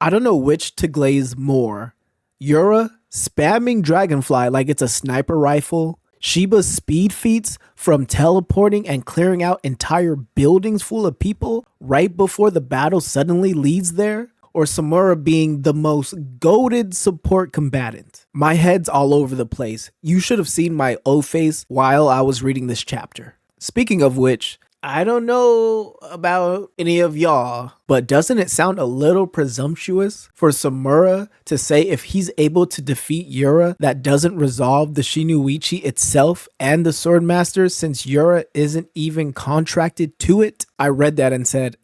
I don't know which to glaze more. Yura spamming Dragonfly like it's a sniper rifle, Shiba's speed feats from teleporting and clearing out entire buildings full of people right before the battle suddenly leads there, or Samura being the most goated support combatant. My head's all over the place. You should have seen my O face while I was reading this chapter. Speaking of which, I don't know about any of y'all, but doesn't it sound a little presumptuous for Samura to say if he's able to defeat Yura, that doesn't resolve the Shinoichi itself and the Swordmaster, since Yura isn't even contracted to it? I read that and said,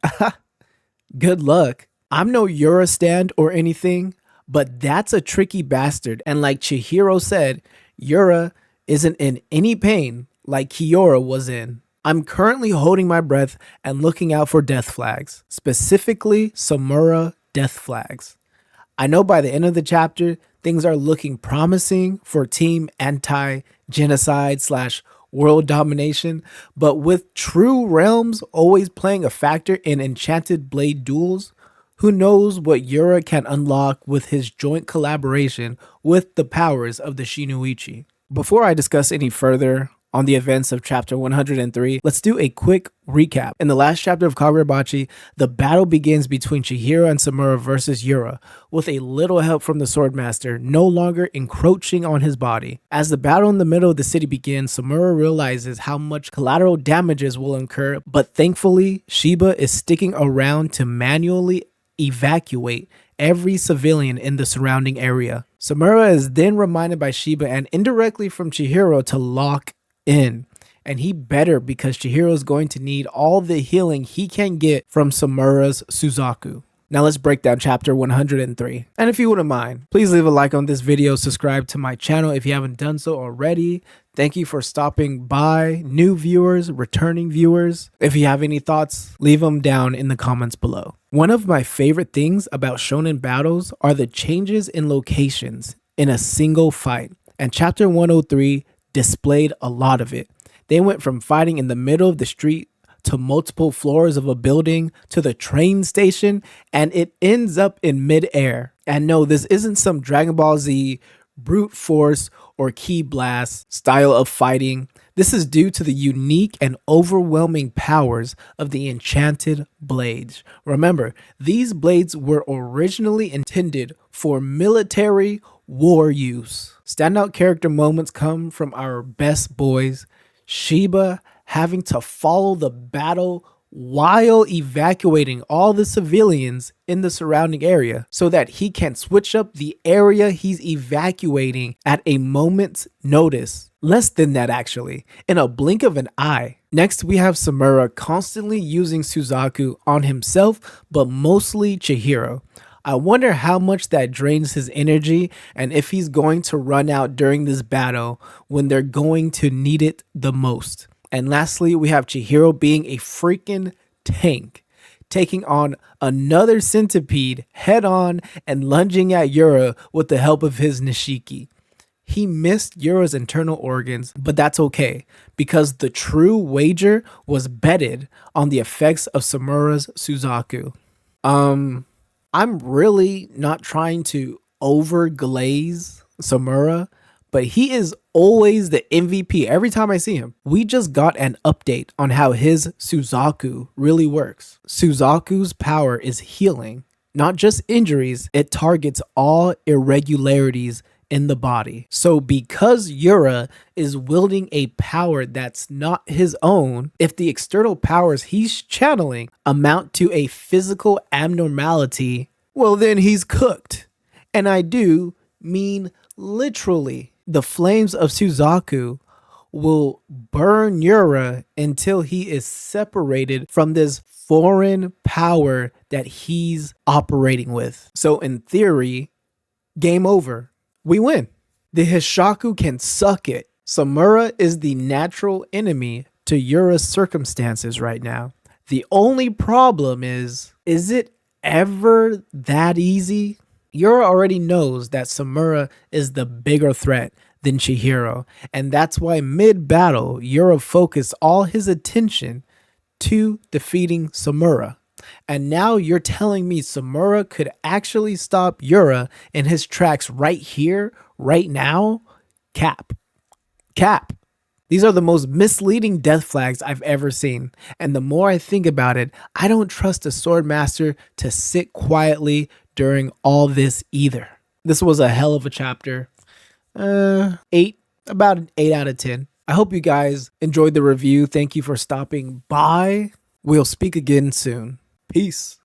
good luck. I'm no Yura stand or anything, but that's a tricky bastard. And like Chihiro said, Yura isn't in any pain like Kiora was in. I'm currently holding my breath and looking out for death flags, specifically Samura death flags. I know by the end of the chapter, things are looking promising for team anti-genocide / world domination, but with true realms always playing a factor in enchanted blade duels, who knows what Yura can unlock with his joint collaboration with the powers of the Shinoichi. Before I discuss any further on the events of chapter 103, let's do a quick recap. In the last chapter of Kagurabachi, the battle begins between Chihiro and Samura versus Yura, with a little help from the Swordmaster no longer encroaching on his body. As the battle in the middle of the city begins, Samura realizes how much collateral damages will incur, but thankfully, Shiba is sticking around to manually evacuate every civilian in the surrounding area. Samura is then reminded by Shiba and indirectly from Chihiro to lock in, and he better, because Chihiro is going to need all the healing he can get from Samura's Suzaku. Now let's break down chapter 103. And if you wouldn't mind, please leave a like on this video, subscribe to my channel if you haven't done so already. Thank you for stopping by, new viewers, returning viewers. If you have any thoughts, leave them down in the comments below. One of my favorite things about shonen battles are the changes in locations in a single fight, and chapter 103 displayed a lot of it. They went from fighting in the middle of the street to multiple floors of a building to the train station, and it ends up in midair. And no, this isn't some Dragon Ball Z brute force or ki blast style of fighting. This is due to the unique and overwhelming powers of the enchanted blades. Remember, these blades were originally intended for military war use. Standout character moments come from our best boys, Shiba having to follow the battle while evacuating all the civilians in the surrounding area so that he can switch up the area he's evacuating at a moment's notice. Less than that, actually, in a blink of an eye. Next, we have Samura constantly using Suzaku on himself, but mostly Chihiro. I wonder how much that drains his energy and if he's going to run out during this battle when they're going to need it the most. And lastly, we have Chihiro being a freaking tank, taking on another centipede head on and lunging at Yura with the help of his Nishiki. He missed Yura's internal organs, but that's okay, because the true wager was betted on the effects of Samura's Suzaku. I'm really not trying to overglaze Samura, but he is always the MVP every time I see him. We just got an update on how his Suzaku really works. Suzaku's power is healing, not just injuries. It targets all irregularities in the body. So because Yura is wielding a power that's not his own, if the external powers he's channeling amount to a physical abnormality, well then he's cooked. And I do mean literally. The flames of Suzaku will burn Yura until he is separated from this foreign power that he's operating with. So in theory, game over. We win. The Hishaku can suck it. Samura is the natural enemy to Yura's circumstances right now. The only problem is it ever that easy? Yura already knows that Samura is the bigger threat than Chihiro, and that's why mid-battle, Yura focused all his attention to defeating Samura. And now you're telling me Samura could actually stop Yura in his tracks right here, right now? Cap. Cap. These are the most misleading death flags I've ever seen. And the more I think about it, I don't trust the Swordmaster to sit quietly during all this either. This was a hell of a chapter. 8, about an 8 out of 10. I hope you guys enjoyed the review. Thank you for stopping by. We'll speak again soon. Peace.